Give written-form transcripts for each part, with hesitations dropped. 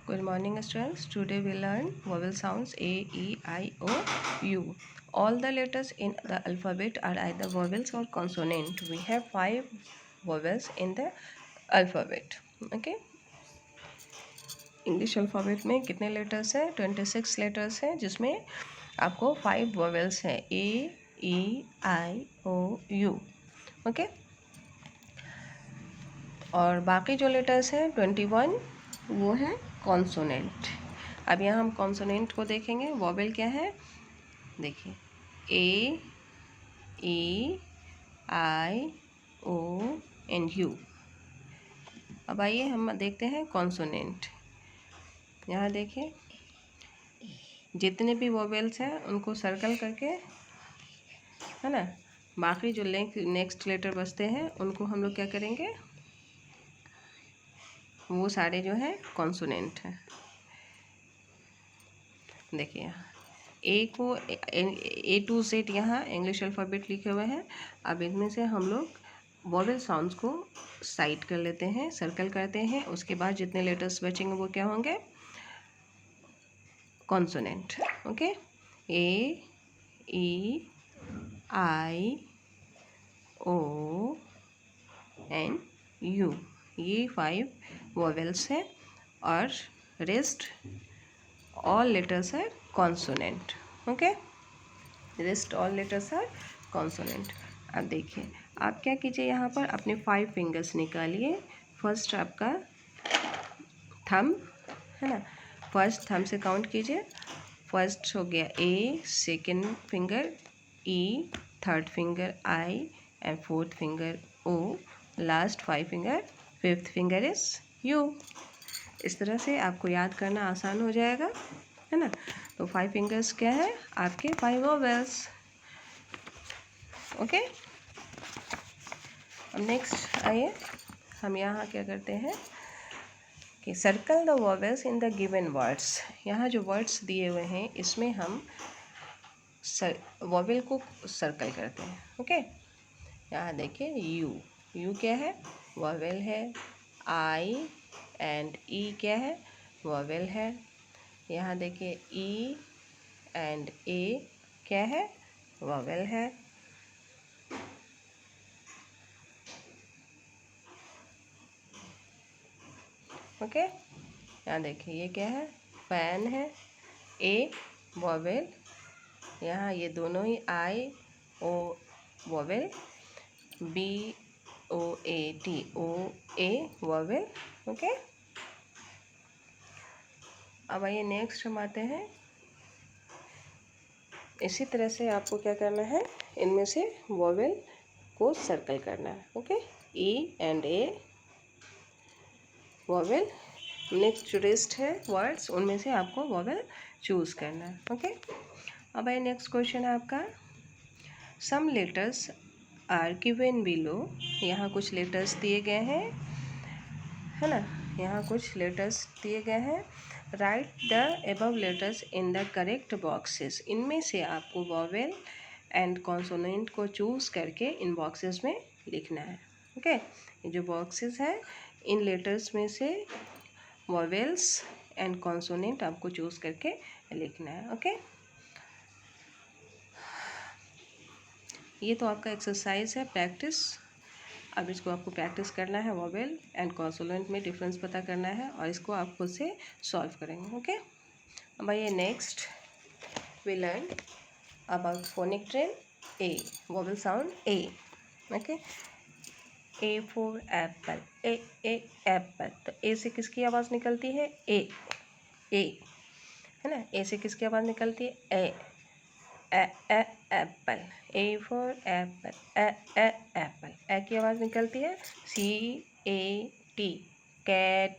Good morning, students. Today we learn vowel sounds A, E, I, O, U. All the letters in the alphabet are either vowels or consonant. We have 5 vowels in the alphabet. Okay. English alphabet में कितने letters हैं? 26 letters हैं, जिसमें आपको 5 vowels हैं, ए, E, I, O, you. Okay. और बाकी जो लेटर्स हैं 21 वो है कॉन्सोनेंट. अब यहाँ हम कॉन्सोनेंट को देखेंगे. वोवेल क्या है? देखिए, ए, E, I, O and you. अब आइए हम देखते हैं कॉन्सोनेंट. यहाँ देखिए, जितने भी वोवेल्स हैं उनको सर्कल करके, है ना, बाकी जो नेक्स्ट लेटर बचते हैं उनको हम लोग क्या करेंगे, वो सारे जो हैं कॉन्सोनेंट हैं. देखिए, ए को ए टू जेड यहाँ इंग्लिश अल्फ़ाबेट लिखे हुए हैं. अब इनमें से हम लोग वोवेल साउंड्स को साइड कर लेते हैं, सर्कल करते हैं. उसके बाद जितने लेटर्स बचेंगे वो क्या होंगे? Consonant. Okay. A, E, I, O and U, ये 5 वोवेल्स हैं और rest all letters are consonant. Okay, rest all letters are consonant. अब देखिए, आप क्या कीजिए, यहाँ पर अपने 5 फिंगर्स निकालिए. फर्स्ट आपका थंब है ना, फर्स्ट थंब से काउंट कीजिए. फर्स्ट हो गया A, second finger E, third finger I and fourth finger O, last 5 finger, fifth finger is U. इस तरह से आपको याद करना आसान हो जाएगा, है ना. तो 5 फिंगर्स क्या है? आपके 5 वोवेल्स. ओके. अब नेक्स्ट आइए, हम यहाँ क्या करते हैं कि circle the vowels in the given words. यहाँ जो वर्ड्स दिए हुए हैं इसमें हम वोवेल को सर्कल करते हैं. ओके. यहाँ देखिए, यू, यू क्या है? वोवेल है. आई एंड ई क्या है? वोवेल है. यहाँ देखिए, ई एंड ए क्या है? वोवेल है. ओके. यहाँ देखिए, ये क्या है? फैन है. A vowel. यहाँ ये दोनों ही I O vowel. B O A T, O A vowel. Okay. अब आइए नेक्स्ट हम आते हैं. इसी तरह से आपको क्या करना है, इनमें से वोवेल को सर्कल करना है. Okay. E and A vowel. Next जो रेस्ट है वर्ड्स, उनमें से आपको वोवेल चूज करना है. ओके. अब आइए नेक्स्ट क्वेश्चन है आपका. Some letters are given below. यहाँ कुछ लेटर्स दिए गए हैं, है ना. यहाँ कुछ लेटर्स दिए गए हैं. Right the above letters in the correct boxes. इनमें से आपको वोवेल एंड कॉन्सोनेंट को चूज़ करके इन बॉक्सेस में लिखना है. ओके. ये जो बॉक्सेस हैं, इन लेटर्स में से वोवेल्स एंड कॉन्सोनेंट आपको चूज़ करके लिखना है. ओके. ये तो आपका एक्सरसाइज है, प्रैक्टिस. अब इसको आपको प्रैक्टिस करना है. वोवेल एंड कॉन्सोनेंट में डिफरेंस पता करना है और इसको आप खुद से सॉल्व करेंगे. ओके. अब आइए next we learn about phonic train. A vowel sound A. Okay. A for apple. A apple. तो ए से किसकी आवाज़ निकलती है? ए. ए, है ना. ए से किसकी आवाज़ निकलती है? A. Apple. A for apple. Apple. A की आवाज़ निकलती है. सी ए टी, कैट.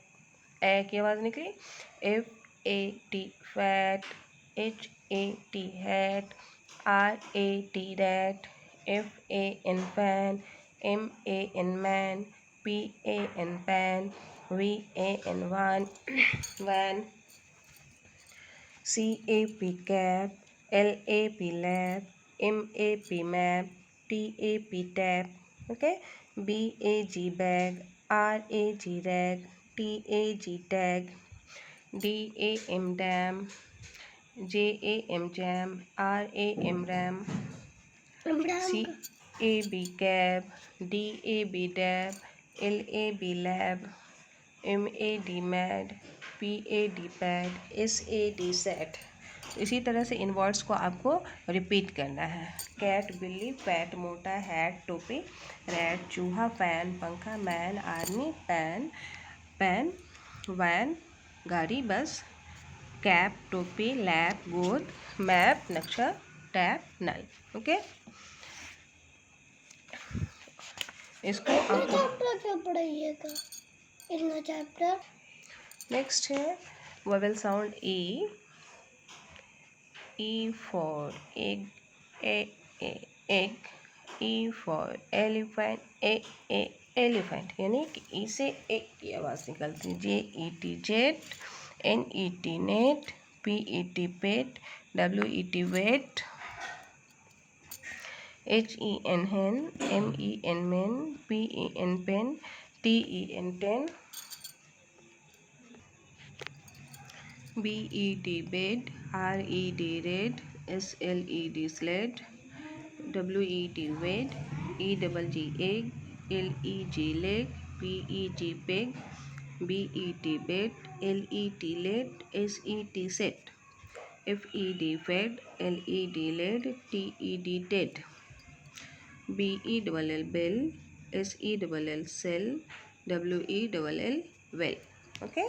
ए की आवाज़ निकली. F A T, fat. H A T, hat. R A T, rat. F A N, fan. M A N, man. P A N, pan. V A N, van, van. C A P, cap. L A P, lap. M A P, map. T A P, tap. Okay. B A G, bag. R A G, rag. T A G, tag. DAM dam, JAM jam, RAM ram, CAB cab, DAB dab, LAB lab, MAD mad, PAD pad, SAD set। इसी तरह से इन words को आपको repeat करना है। Cat बिल्ली, PAT मोटा, hat टोपी, रैट चूहा, फैन पंखा, मैन आदमी, पैन वैन गाड़ी बस, कैप टोपी, लैप गोद, मैप नक्शा, टैप नल। ओके, इसको आपको क्या पढ़ाइएगा इतना चैप्टर। नेक्स्ट है vowel sound E for egg, egg, E for elephant, elephant, यानी कि ई से एक की आवाज़ निकलती है। JET jet, NET net, PET pet, WET wet, HEN hen, MEN men, PEN pen, TEN ten, BED bed, RED red, SLED sled, WED wed, EGG egg, LEG leg, PEG peg, BET bed, LET led, SET set, FED fed, LED led, TED ted, BELL bell, SELL cell, WELL well। Okay,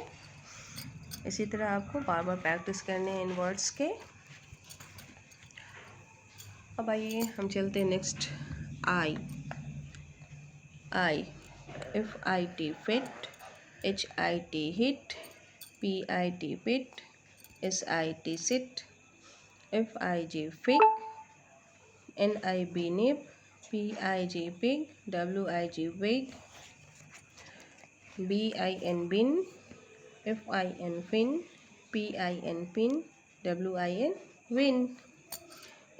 इसी तरह आपको बार बार practice करने हैं इन words के। अब आइए हम चलते हैं next. I FIT fit, HIT hit, PIT pit, SIT sit, FIG fig, NIB nib, PIG pig, WIG wig, BIN bin, FIN fin, PIN pin, WIN win,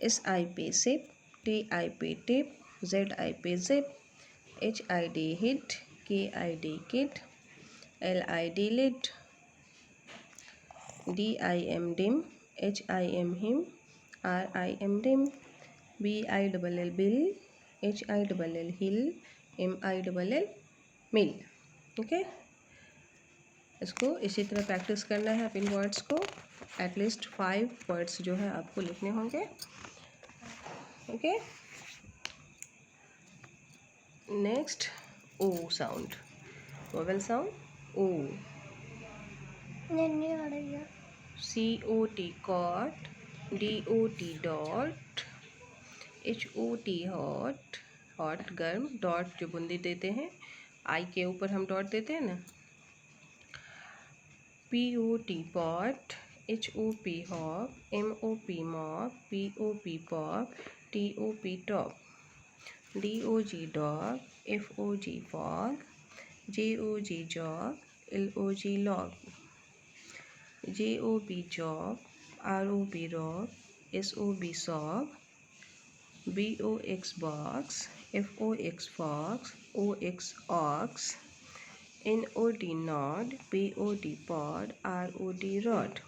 SIP sip, TIP tip, ZIP zip, HID hid, KID kid, LID lid, DIM dim, HIM him, RIM dim, BILL bill, HILL hill, MILL mill. Okay, इसको इसी तरह practice करना है आप इन words को। At least 5 words जो है आपको लिखने होंगे। ओके, नेक्स्ट ओ साउंड, वोवेल साउंड ओ। नहीं आ रही है। COT cot, DOT dot, HOT hot, hot गर्म, डॉट जो बूंदी देते हैं, आई के ऊपर हम डॉट देते हैं ना। POT pot, HOP hop, MOP mop, POP pop, TOP top, DOG dog, FOG fog, JOG jog, LOG log, JOB job, ROB rob, SOB sob, BOX box, FOX fox, OX ox, NOD nod, POD pod, ROD rod,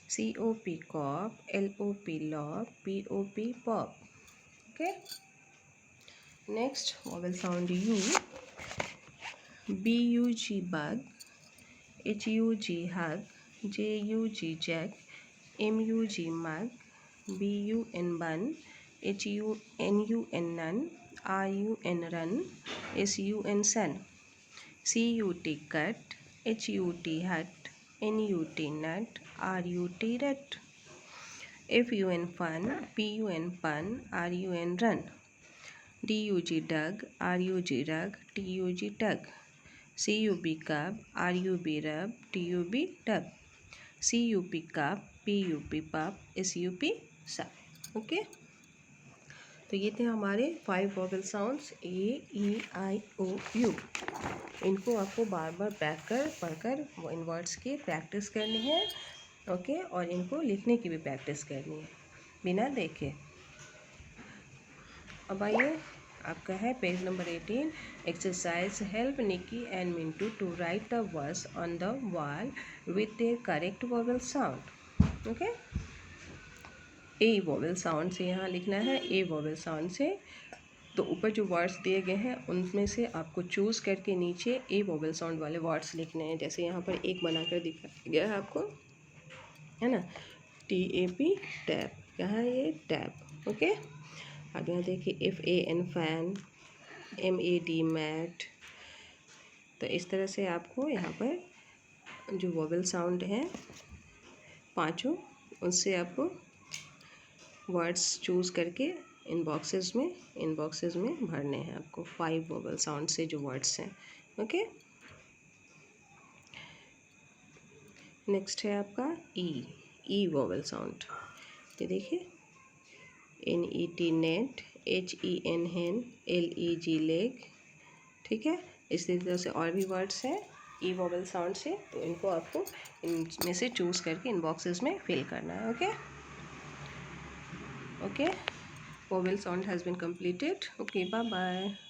COP cop, LOP lob, POP pop। Okay, next vowel sound U, BUG bug, HUG hug, JUG jack, MUG mug, BUN bun, HUNUN nun, RUN run, SUN sun, CUT cut, HUT hut, NUT nut, RUT rat, FUN fun, PUN pun, RUN run, DUG dug, RUG rug, TUG tug, CUB cub, RUB rub, TUB tub, CUP cup, PUP pup, SUP sup। Okay, तो ये थे हमारे 5 vowel sounds AEIOU। इनको आपको बार बार पढ़कर इन words की practice करनी है। ओके, और इनको लिखने की भी प्रैक्टिस करनी है बिना देखे। अब आइए आपका है page number 18। Exercise help Niki and Mintu to write the words on the wall with their correct vowel sound. Okay, A vowel sound से यहाँ लिखना है, ए वोवेल साउंड से। तो ऊपर जो वर्ड्स दिए गए हैं उनमें से आपको चूज़ करके नीचे ए वोवेल साउंड वाले वर्ड्स लिखने हैं। जैसे यहाँ पर एक बनाकर दिखाया गया है आपको, है ना, TAP, टैप। क्या है ये? टैप। ओके, अब यहाँ देखिए FAN, फैन, MAD, मैट। तो इस तरह से आपको यहाँ पर जो वोवेल साउंड हैं पांचों, उससे आपको वर्ड्स चूज़ करके इन बॉक्सेस में भरने हैं आपको 5 वोवेल साउंड से जो वर्ड्स हैं। ओके, नेक्स्ट है आपका ई वोवेल साउंड। ये देखिए, NET, नेट, HEN, हेन, LEG, लेग। ठीक है, इसी तरह से और भी वर्ड्स हैं ई वोवेल साउंड से, तो इनको आपको इनमें से चूज़ करके इन बॉक्सेस में फिल करना है। Okay okay, vowel sound has been completed. Okay, bye bye.